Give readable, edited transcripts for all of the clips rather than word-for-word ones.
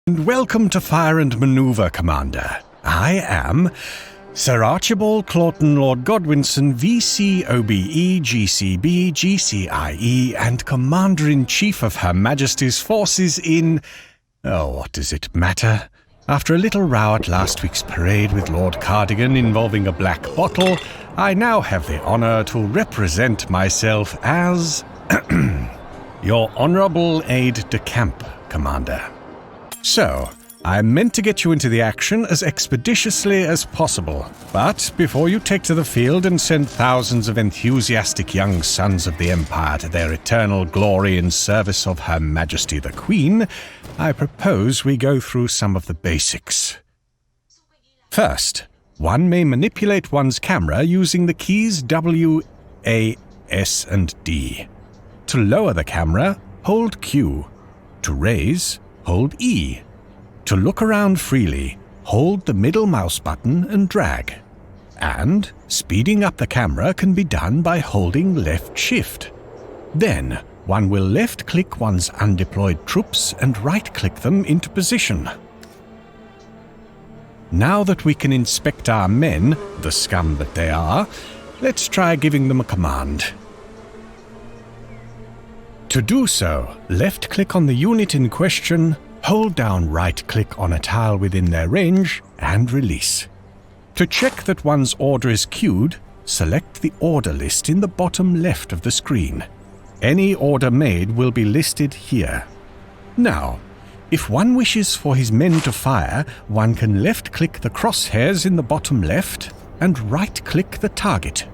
And welcome to Fire and Manoeuvre, Commander. I am Sir Archibald Claughton Lord Godwinson, VC OBE GCB GCIE, and Commander-in-Chief of Her Majesty's forces in... Oh, what does it matter? After a little row at last week's parade with Lord Cardigan involving a black bottle, I now have the honour to represent myself as... your Honourable Aide-de-Camp, Commander. So, I meant to get you into the action as expeditiously as possible, but before you take to the field and send thousands of enthusiastic young sons of the Empire to their eternal glory in service of Her Majesty the Queen, I propose we go through some of the basics. First, one may manipulate one's camera using the keys W, A, S, and D. To lower the camera, hold Q. To raise, hold E. To look around freely, hold the middle mouse button and drag. And speeding up the camera can be done by holding left shift. Then, one will left-click one's undeployed troops and right-click them into position. Now that we can inspect our men, the scum that they are, let's try giving them a command. To do so, left-click on the unit in question, hold down right-click on a tile within their range, and release. To check that one's order is queued, select the order list in the bottom left of the screen. Any order made will be listed here. Now, if one wishes for his men to fire, one can left-click the crosshairs in the bottom left and right-click the target.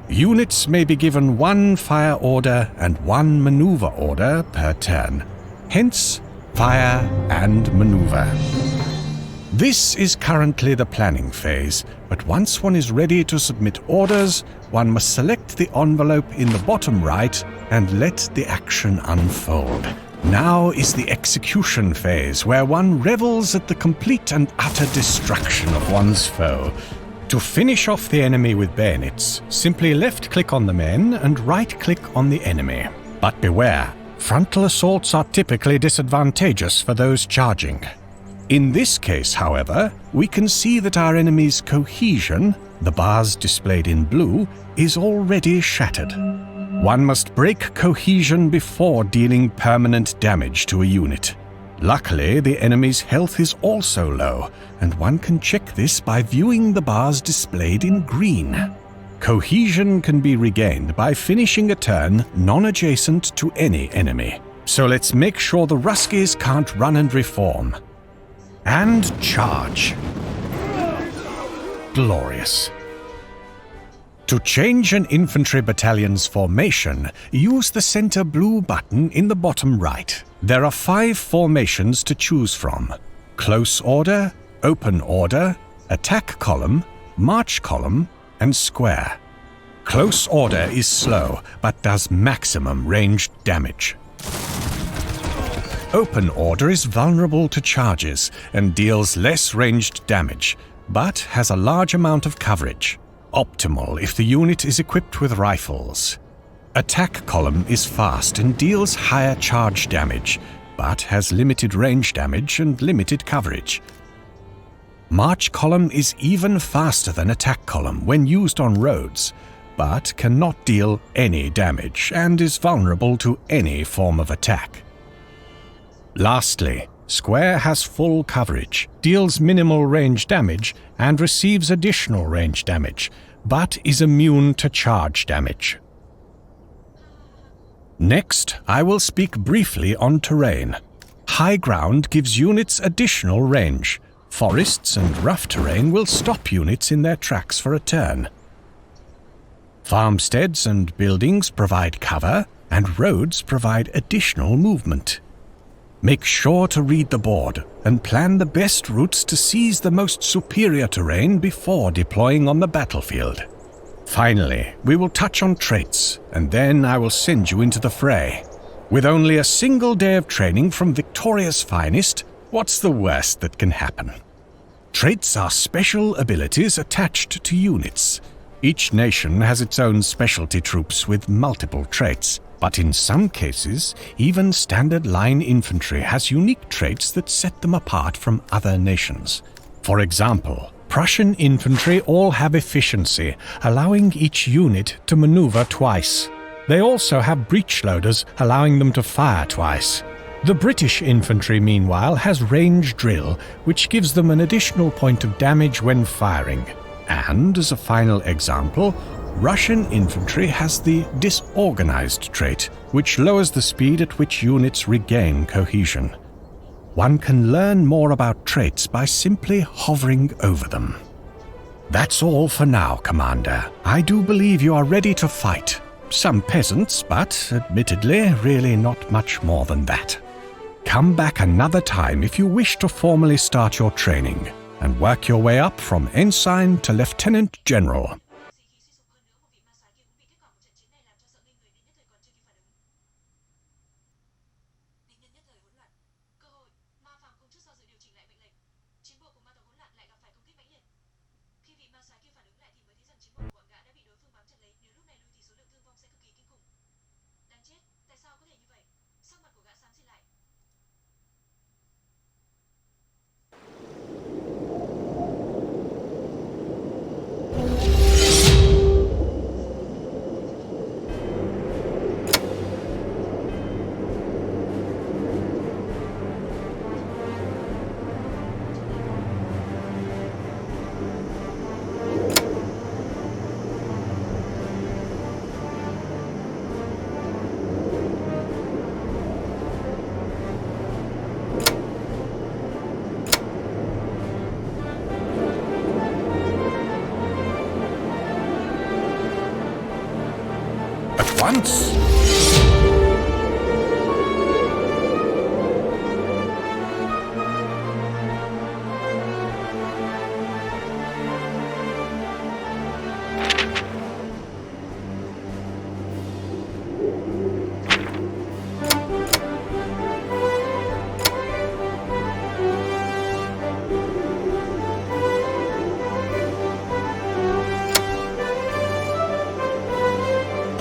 Units may be given one fire order and one maneuver order per turn. Hence, fire and maneuver. This is currently the planning phase, but once one is ready to submit orders, one must select the envelope in the bottom right and let the action unfold. Now is the execution phase, where one revels at the complete and utter destruction of one's foe. To finish off the enemy with bayonets, simply left-click on the men and right-click on the enemy. But beware, frontal assaults are typically disadvantageous for those charging. In this case, however, we can see that our enemy's cohesion, the bars displayed in blue, is already shattered. One must break cohesion before dealing permanent damage to a unit. Luckily, the enemy's health is also low, and one can check this by viewing the bars displayed in green. Cohesion can be regained by finishing a turn non-adjacent to any enemy. So let's make sure the Ruskies can't run and reform. And charge. Glorious. To change an infantry battalion's formation, use the center blue button in the bottom right. There are 5 formations to choose from: close order, open order, attack column, march column, and square. Close order is slow, but does maximum ranged damage. Open order is vulnerable to charges and deals less ranged damage, but has a large amount of coverage. Optimal if the unit is equipped with rifles. Attack column is fast and deals higher charge damage, but has limited range damage and limited coverage. March column is even faster than attack column when used on roads, but cannot deal any damage and is vulnerable to any form of attack. Lastly, square has full coverage, deals minimal range damage, and receives additional range damage, but is immune to charge damage. Next, I will speak briefly on terrain. High ground gives units additional range. Forests and rough terrain will stop units in their tracks for a turn. Farmsteads and buildings provide cover, and roads provide additional movement. Make sure to read the board and plan the best routes to seize the most superior terrain before deploying on the battlefield. Finally, we will touch on traits, and then I will send you into the fray. With only a single day of training from Victoria's finest, what's the worst that can happen? Traits are special abilities attached to units. Each nation has its own specialty troops with multiple traits, but in some cases, even standard line infantry has unique traits that set them apart from other nations. For example, Prussian infantry all have efficiency, allowing each unit to maneuver twice. They also have breech loaders, allowing them to fire twice. The British infantry, meanwhile, has range drill, which gives them an additional point of damage when firing. And, as a final example, Russian infantry has the disorganized trait, which lowers the speed at which units regain cohesion. One can learn more about traits by simply hovering over them. That's all for now, Commander. I do believe you are ready to fight. Some peasants, but, admittedly, really not much more than that. Come back another time if you wish to formally start your training, and work your way up from ensign to lieutenant general. Once.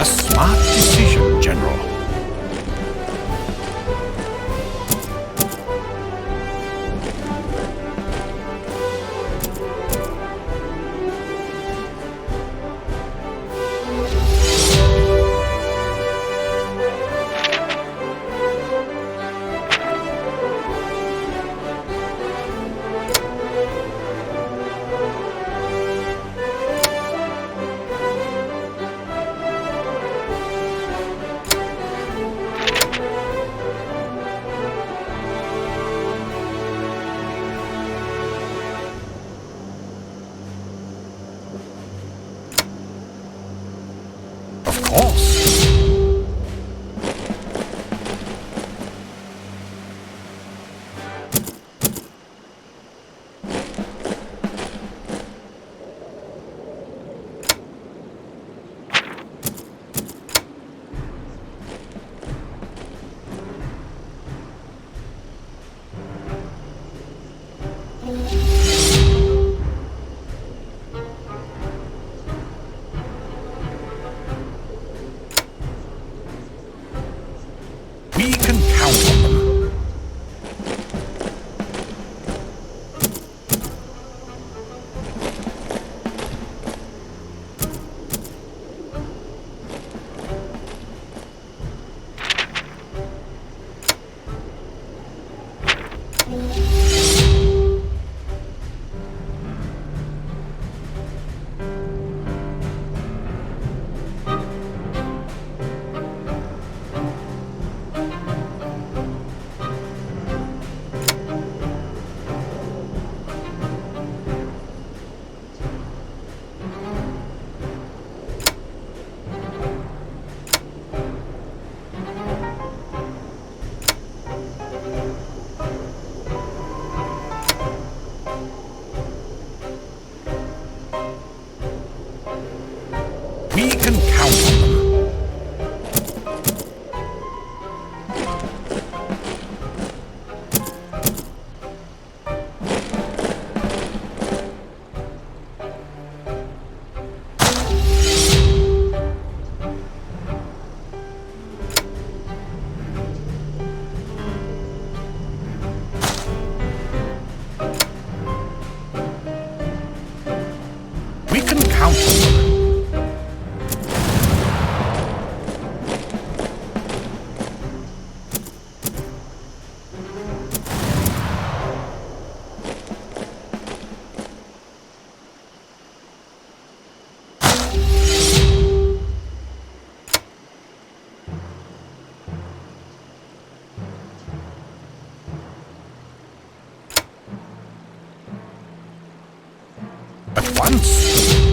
Smart decision, General. Of course. We can count on them. once.